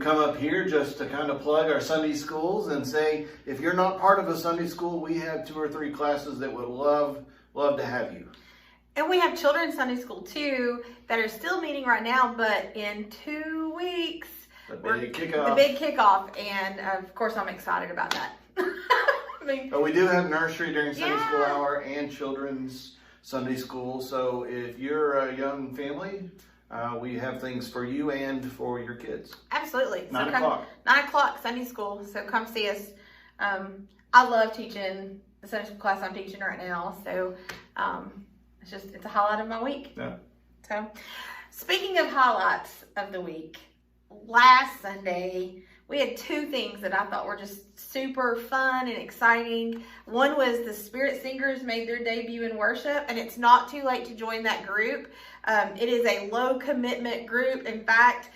Come up here just to kind of plug our Sunday schools and say, if you're not part of a Sunday school, we have 2 or 3 classes that would love to have you. And we have children's Sunday school too that are still meeting right now, but in 2 weeks, The big kickoff. The big kickoff, and of course I'm excited about that. But we do have nursery during Sunday school Yeah. hour and children's Sunday school. So if you're a young family, we have things for you and for your kids. Absolutely. 9 o'clock. 9 o'clock Sunday school. So come see us. I love teaching the Sunday school class I'm teaching right now. So it's a highlight of my week. Yeah. So speaking of highlights of the week, last Sunday we had 2 things that I thought were just super fun and exciting. One was the Spirit Singers made their debut in worship, and it's not too late to join that group. It is a low commitment group. In fact,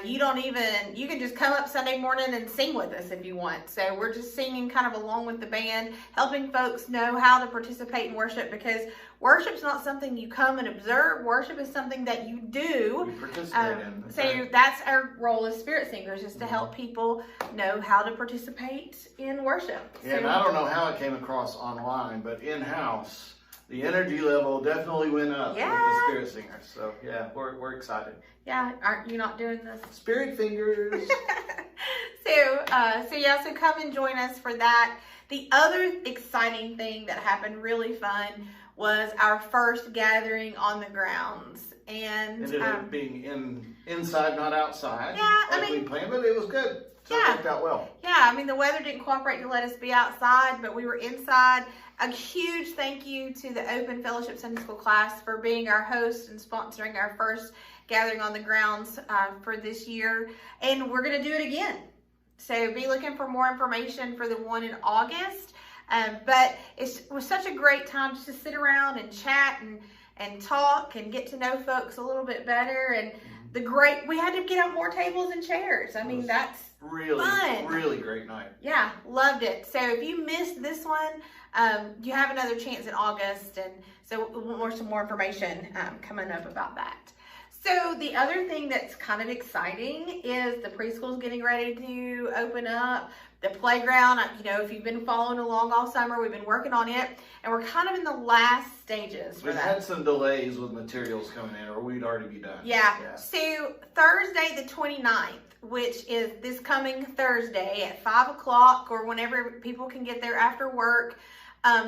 you can just come up Sunday morning and sing with us if you want. So we're just singing kind of along with the band, helping folks know how to participate in worship, because worship's not something you come and observe. Worship is something that you do. We participate in. So that's our role as Spirit Singers, is to help people know how to participate in worship. Yeah, and I don't know how it came across online, but in-house, the energy level definitely went up with the Spirit Singers. So yeah, we're excited. Yeah, aren't you not doing this? Spirit Fingers. So come and join us for that. The other exciting thing that happened, really fun, was our first gathering on the grounds. And Ended up being inside, not outside. Yeah, like we planned, but it was good. So it worked out well. Yeah, I mean, the weather didn't cooperate to let us be outside, but we were inside. A huge thank you to the Open Fellowship Sunday School class for being our host and sponsoring our first gathering on the grounds for this year. And we're going to do it again. So be looking for more information for the one in August. But it was such a great time just to sit around and chat and talk and get to know folks a little bit better. And we had to get out more tables and chairs. I mean, that's fun. Really great night. Yeah, loved it. So if you missed this one, you have another chance in August. And so some more information coming up about that. So the other thing that's kind of exciting is the preschool's getting ready to open up. The playground, if you've been following along all summer, we've been working on it, and we're kind of in the last stages for We've that. had some delays with materials coming in, or we'd already be done. Yeah. So Thursday the 29th, which is this coming Thursday at 5 o'clock or whenever people can get there after work,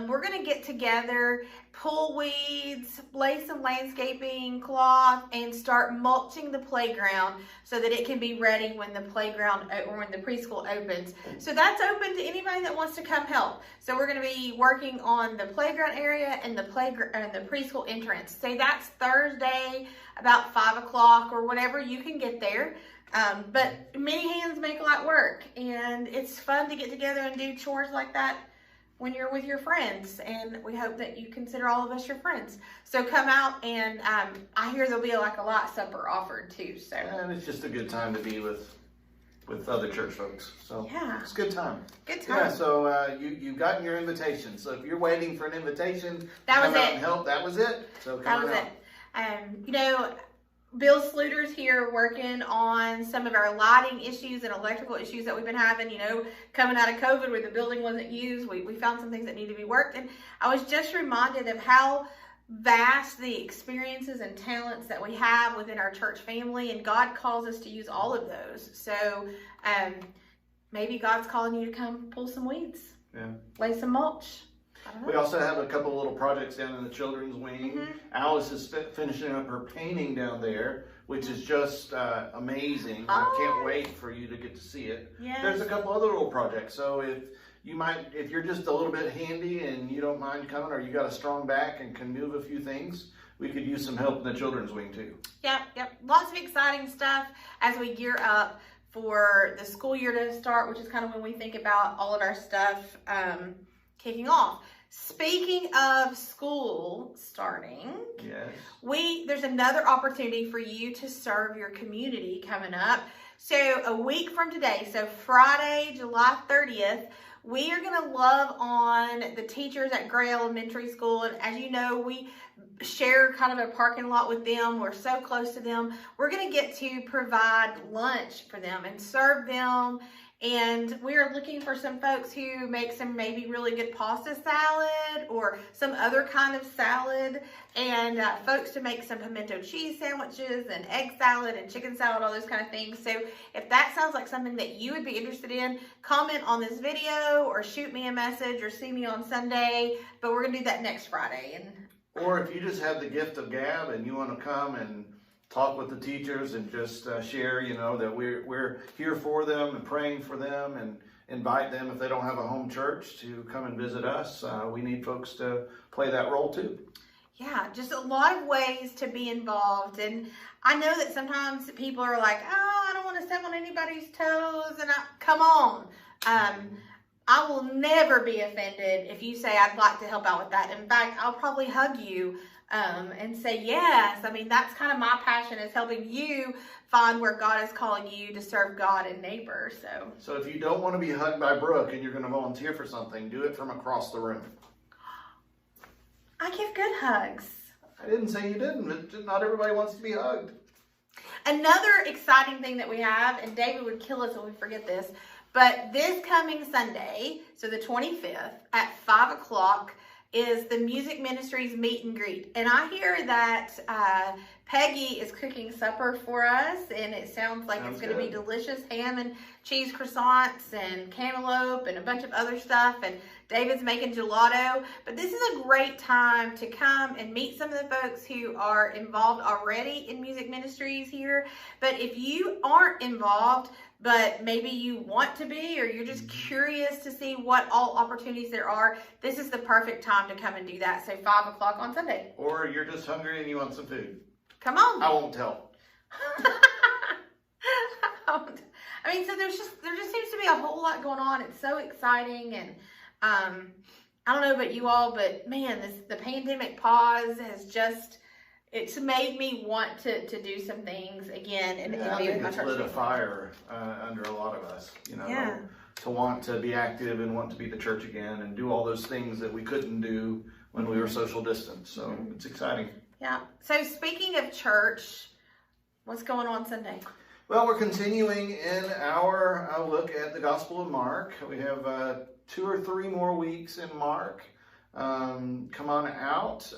we're going to get together, pull weeds, lay some landscaping cloth, and start mulching the playground so that it can be ready when the preschool opens. So that's open to anybody that wants to come help. So we're going to be working on the playground area and the preschool entrance. So that's Thursday about 5 o'clock or whenever you can get there. But many hands make light work, and it's fun to get together and do chores like that when you're with your friends, and we hope that you consider all of us your friends. So come out, and I hear there'll be a light supper offered too. So and it's just a good time to be with other church folks. So yeah, it's a good time. Good time. Yeah. So you've gotten your invitation. So if you're waiting for an invitation to That was come out it. and help, that was it. So come That was out. it. Bill Sluter's here working on some of our lighting issues and electrical issues that we've been having, coming out of COVID where the building wasn't used. We found some things that need to be worked. And I was just reminded of how vast the experiences and talents that we have within our church family. And God calls us to use all of those. So maybe God's calling you to come pull some weeds. Yeah. Lay some mulch. We also have a couple little projects down in the children's wing. Alice is finishing up her painting down there, which is just amazing. I can't wait for you to get to see it. Yes. There's a couple other little projects. So if you're just a little bit handy and you don't mind coming, or you got a strong back and can move a few things, we could use some help in the children's wing too. Yep. Lots of exciting stuff as we gear up for the school year to start, which is kind of when we think about all of our stuff kicking off. Speaking of school starting, yes, there's another opportunity for you to serve your community coming up. So a week from today, so Friday, July 30th, We are going to love on the teachers at Gray Elementary School. And as you know, we share kind of a parking lot with them. We're so close to them. We're going to get to provide lunch for them and serve them. And we are looking for some folks who make some maybe really good pasta salad or some other kind of salad, and folks to make some pimento cheese sandwiches and egg salad and chicken salad, all those kind of things. So if that sounds like something that you would be interested in, comment on this video or shoot me a message or see me on Sunday. But we're going to do that next Friday. Or if you just have the gift of gab and you want to come and talk with the teachers and just share, you know, that we're here for them and praying for them, and invite them if they don't have a home church to come and visit us. We need folks to play that role too. Yeah, just a lot of ways to be involved. And I know that sometimes people are like, oh, I don't want to step on anybody's toes. And come on. I will never be offended if you say I'd like to help out with that. In fact, I'll probably hug you and say yes. I mean, that's kind of my passion, is helping you find where God is calling you to serve God and neighbor. So if you don't want to be hugged by Brooke and you're going to volunteer for something, do it from across the room. I give good hugs. I didn't say you didn't. Not everybody wants to be hugged. Another exciting thing that we have, and David would kill us if we forget this, but this coming Sunday, so the 25th at 5 o'clock, is the Music Ministries meet and greet. And I hear that Peggy is cooking supper for us, and it sounds like it's going to be delicious ham and cheese croissants and cantaloupe and a bunch of other stuff. And David's making gelato. But this is a great time to come and meet some of the folks who are involved already in music ministries here. But if you aren't involved, but maybe you want to be, or you're just curious to see what all opportunities there are, this is the perfect time to come and do that. So 5 o'clock on Sunday. Or you're just hungry and you want some food. Come on. I won't tell. I mean, so there just seems to be a whole lot going on. It's so exciting, and I don't know about you all, but man, the pandemic pause has just, it's made me want to do some things again and I be with think my it's church lit a family. fire under a lot of us, you know, to want to be active and want to be the church again and do all those things that we couldn't do when we were social distance. So it's exciting. Yeah. So speaking of church, what's going on Sunday? Well, we're continuing in our look at the Gospel of Mark. We have 2 or 3 more weeks in Mark. Come on out.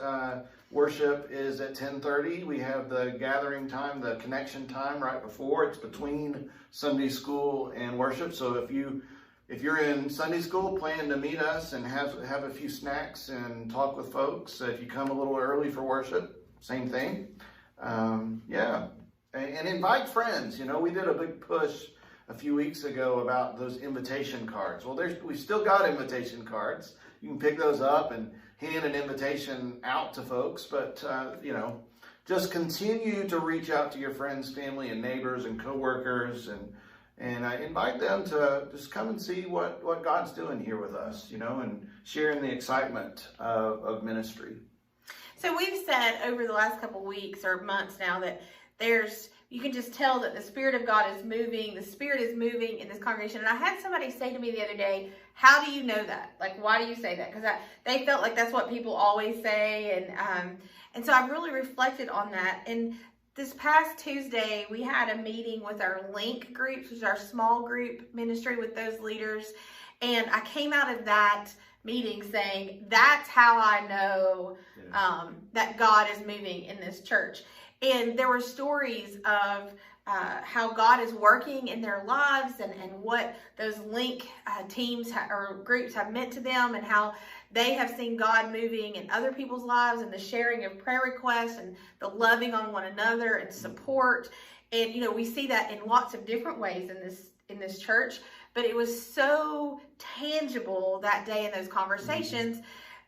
Worship is at 10:30. We have the gathering time, the connection time right before. It's between Sunday school and worship. So if you're in Sunday school, plan to meet us and have a few snacks and talk with folks. If you come a little early for worship, same thing. And invite friends. You know, we did a big push a few weeks ago about those invitation cards. Well, we've still got invitation cards. You can pick those up and hand an invitation out to folks. But, just continue to reach out to your friends, family, and neighbors and coworkers, and invite them to just come and see what God's doing here with us, and sharing the excitement of ministry. So we've said over the last couple weeks or months now that you can just tell that the Spirit of God is moving. The Spirit is moving in this congregation. And I had somebody say to me the other day, how do you know that? Like, why do you say that? Because they felt like that's what people always say. And so I've really reflected on that. And this past Tuesday, we had a meeting with our Link groups, which is our small group ministry with those leaders. And I came out of that meeting saying, that's how I know that God is moving in this church. And there were stories of how God is working in their lives and what those Link teams or groups have meant to them, and how they have seen God moving in other people's lives, and the sharing of prayer requests and the loving on one another and support. And, we see that in lots of different ways in this church, but it was so tangible that day in those conversations.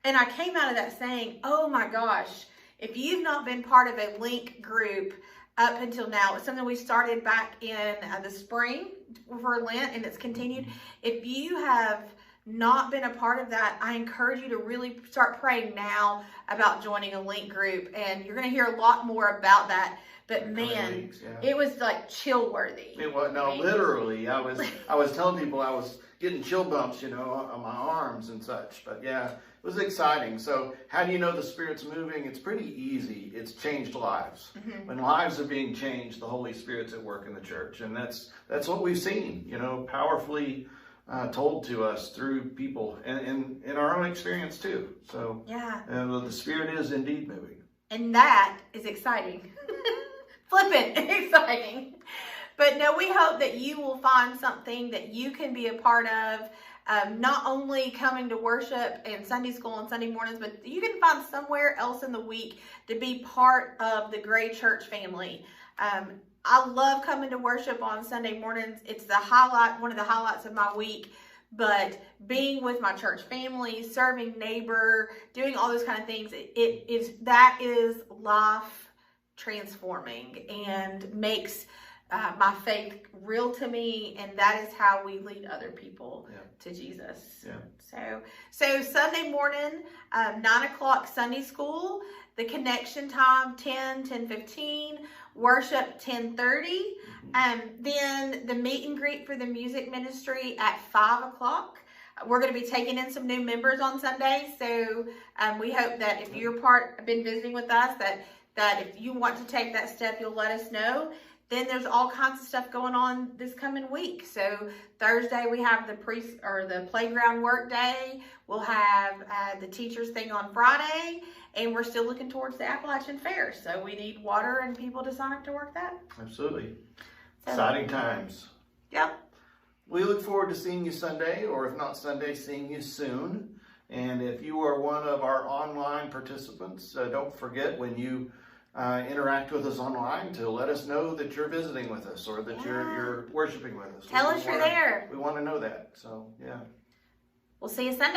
And I came out of that saying, oh my gosh, if you've not been part of a Link group up until now, it's something we started back in the spring for Lent, and it's continued. If you have not been a part of that, I encourage you to really start praying now about joining a Link group. And you're going to hear a lot more about that. But coming man, weeks, yeah. it was like chill worthy. It was, no, literally. I was telling people I was getting chill bumps, on my arms and such. But yeah, it was exciting. So how do you know the Spirit's moving? It's pretty easy. It's changed lives. Mm-hmm. When lives are being changed, the Holy Spirit's at work in the church, and that's what we've seen. Powerfully told to us through people, and in our own experience too. So Yeah. the Spirit is indeed moving. And that is exciting. Flippant exciting. But no, we hope that you will find something that you can be a part of. Not only coming to worship and Sunday school and Sunday mornings, but you can find somewhere else in the week to be part of the Gray Church family. I love coming to worship on Sunday mornings. It's one of the highlights of my week. But being with my church family, serving neighbor, doing all those kind of things, that is life transforming and makes my faith real to me, and that is how we lead other people to Jesus. Yeah. So Sunday morning, 9:00 Sunday school, the connection time 10:15, worship 10:30, then the meet and greet for the music ministry at 5:00. We're going to be taking in some new members on Sunday, so we hope that if you're been visiting with us, that if you want to take that step, you'll let us know. Then there's all kinds of stuff going on this coming week. So Thursday we have the playground work day. We'll have the teachers thing on Friday, and we're still looking towards the Appalachian Fair. So we need water and people to sign up to work that. Absolutely. So, Exciting times. Yep. We look forward to seeing you Sunday, or if not Sunday, seeing you soon. And if you are one of our online participants, don't forget when you interact with us online to let us know that you're visiting with us or that you're worshiping with us. Tell us you're there. We want to know that. So, yeah. We'll see you Sunday.